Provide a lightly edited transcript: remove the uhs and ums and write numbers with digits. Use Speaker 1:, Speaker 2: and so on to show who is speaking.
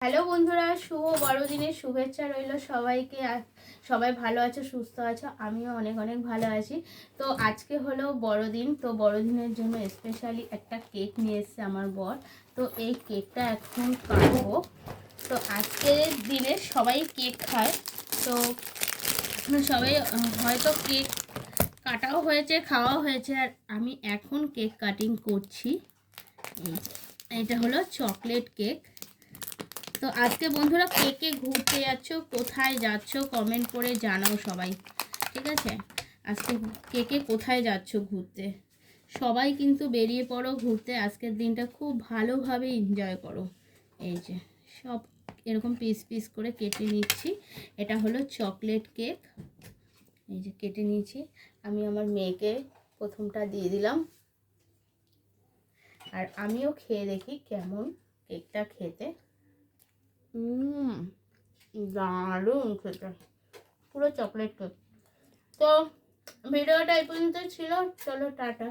Speaker 1: Hello বন্ধুরা, শুভ বড়দিনের শুভেচ্ছা রইল সবাইকে। সবাই ভালো আছো, সুস্থ আছো, আমিও অনেক অনেক ভালো আছি। তো আজকে হলো বড়দিন, তো বড়দিনের জন্য স্পেশালি একটা কেক নিয়ে এসেছে আমার বর। তো এই কেকটা এখন কাটবো। তো আজকের দিনে সবাই কেক খায়, তো সবাই হয়তো কেক কাটাও হয়েছে, খাওয়াও হয়েছে, আর আমি এখন কেক কাটিং করছি। এটা হলো চকলেট কেক। তো আজকে বন্ধুরা কেকে ঘুরতে যাচ্ছ, কোথায় যাচ্ছ কমেন্ট করে জানাও সবাই, ঠিক আছে? আজকে কেকে কোথায় যাচ্ছ ঘুরতে, সবাই কিন্তু বেরিয়ে পড়ো ঘুরতে। আজকের দিনটা খুব ভালোভাবে এনজয় করো। এই যে সব এরকম পিস পিস করে কেটে নিচ্ছি। এটা হলো চকলেট কেক। এই যে কেটে নিয়েছি, আমি আমার মেয়েকে প্রথমটা দিয়ে দিলাম, আর আমিও খেয়ে দেখি কেমন কেকটা খেতে। দারুণ খেতে, পুরো চকলেট কেক। তো ভিডিওটা এই পর্যন্ত ছিল, চলো টাটা।